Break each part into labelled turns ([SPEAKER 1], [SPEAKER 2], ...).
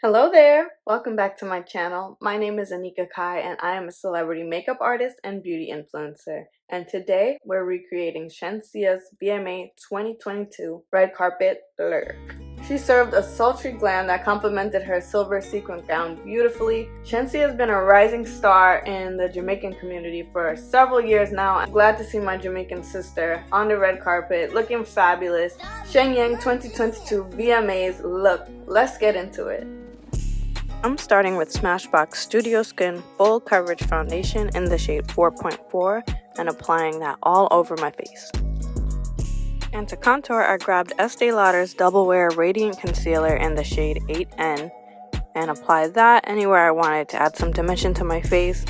[SPEAKER 1] Hello there! Welcome back to my channel. My name is Anika Kai and I am a celebrity makeup artist and beauty influencer. And today we're recreating Shenseea's VMA 2022 red carpet look. She served a sultry glam that complemented her silver sequin gown beautifully. Shenseea has been a rising star in the Jamaican community for several years now. I'm glad to see my Jamaican sister on the red carpet looking fabulous. Shenyang 2022 VMA's look. Let's get into it. I'm starting with Smashbox Studio Skin Full Coverage Foundation in the shade 4.4 and applying that all over my face. And to contour, I grabbed Estee Lauder's Double Wear Radiant Concealer in the shade 8N and applied that anywhere I wanted to add some dimension to my face.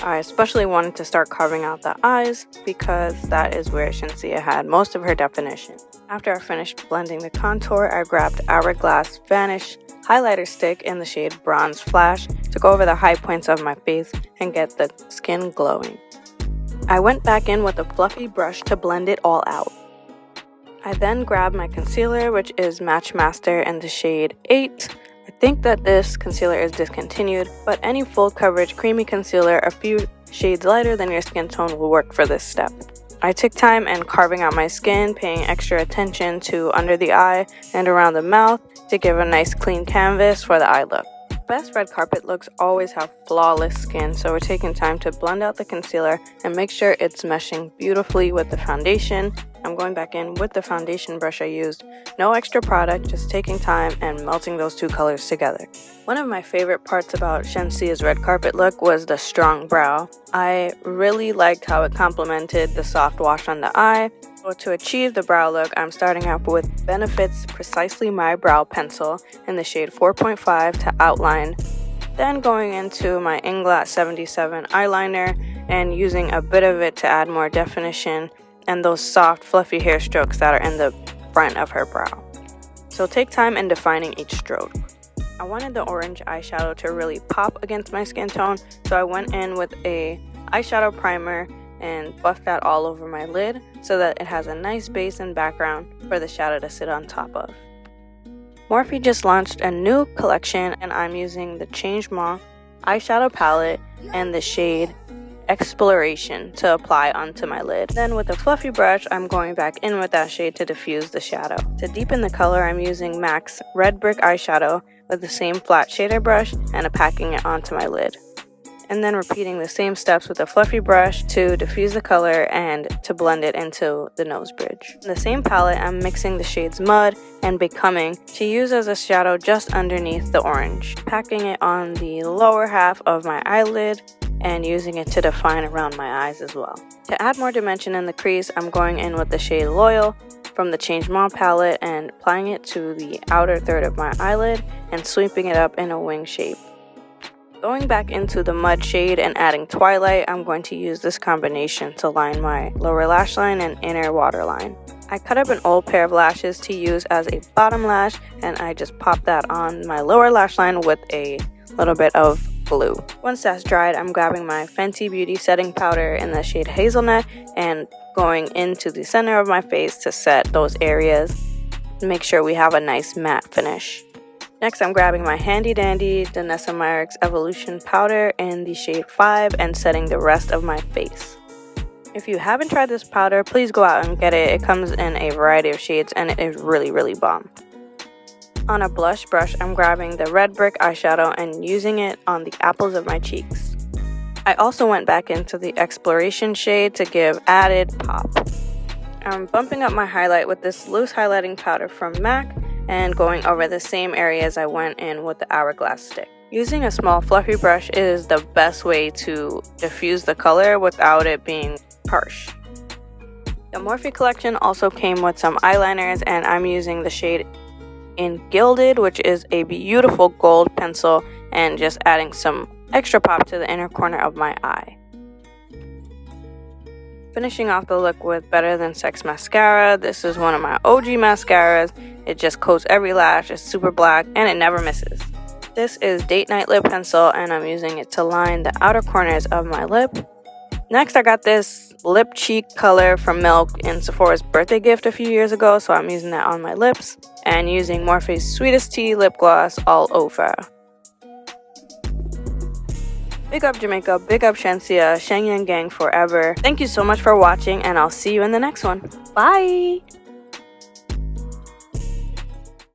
[SPEAKER 1] I especially wanted to start carving out the eyes because that is where Shenseea had most of her definition. After I finished blending the contour, I grabbed Hourglass Vanish highlighter stick in the shade Bronze Flash to go over the high points of my face and get the skin glowing. I went back in with a fluffy brush to blend it all out. I then grabbed my concealer, which is Match Master in the shade 8. I think that this concealer is discontinued, but any full coverage creamy concealer a few shades lighter than your skin tone will work for this step. I took time in carving out my skin, paying extra attention to under the eye and around the mouth to give a nice clean canvas for the eye look. Best red carpet looks always have flawless skin, so we're taking time to blend out the concealer and make sure it's meshing beautifully with the foundation. I'm going back in with the foundation brush I used. No extra product, just taking time and melting those two colors together. One of my favorite parts about Shenseea's red carpet look was the strong brow. I really liked how it complemented the soft wash on the eye. So to achieve the brow look, I'm starting out with Benefit's Precisely My Brow Pencil in the shade 4.5 to outline. Then going into my Inglot 77 eyeliner and using a bit of it to add more definition and those soft fluffy hair strokes that are in the front of her brow. So take time in defining each stroke. I wanted the orange eyeshadow to really pop against my skin tone, so I went in with a eyeshadow primer and buffed that all over my lid so that it has a nice base and background for the shadow to sit on top of. Morphe just launched a new collection and I'm using the Changement eyeshadow palette and the shade Exploration to apply onto my lid. Then with a fluffy brush, I'm going back in with that shade to diffuse the shadow. To deepen the color, I'm using MAC's Red Brick eyeshadow with the same flat shader brush and packing it onto my lid. And then repeating the same steps with a fluffy brush to diffuse the color and to blend it into the nose bridge. In the same palette, I'm mixing the shades Mud and Becoming to use as a shadow just underneath the orange, packing it on the lower half of my eyelid and using it to define around my eyes as well. To add more dimension in the crease, I'm going in with the shade Loyal from the Changement palette and applying it to the outer third of my eyelid and sweeping it up in a wing shape. Going back into the Mud shade and adding Twilight, I'm going to use this combination to line my lower lash line and inner waterline. I cut up an old pair of lashes to use as a bottom lash and I just popped that on my lower lash line with a little bit of glue. Once that's dried, I'm grabbing my Fenty Beauty setting powder in the shade Hazelnut and going into the center of my face to set those areas and make sure we have a nice matte finish. Next, I'm grabbing my handy dandy Danessa Myricks Evolution powder in the shade 5 and setting the rest of my face. If you haven't tried this powder, please go out and get it. It comes in a variety of shades and it is really bomb. On a blush brush, I'm grabbing the Red Brick eyeshadow and using it on the apples of my cheeks. I also went back into the Exploration shade to give added pop. I'm bumping up my highlight with this loose highlighting powder from MAC and going over the same areas I went in with the Hourglass stick. Using a small fluffy brush is the best way to diffuse the color without it being harsh. The Morphe collection also came with some eyeliners and I'm using the shade in Gilded, which is a beautiful gold pencil, and just adding some extra pop to the inner corner of my eye. Finishing off the look with Better Than Sex mascara. This is one of my OG mascaras. It just coats every lash, it's super black, and it never misses. This is Date Night Lip Pencil, and I'm using it to line the outer corners of my lip. Next, I got this lip cheek color from Milk in Sephora's birthday gift a few years ago, so I'm using that on my lips. And using Morphe's Sweetest Tea lip gloss all over. Big up Jamaica, big up Shenseea, Shenyang gang forever. Thank you so much for watching, and I'll see you in the next one. Bye!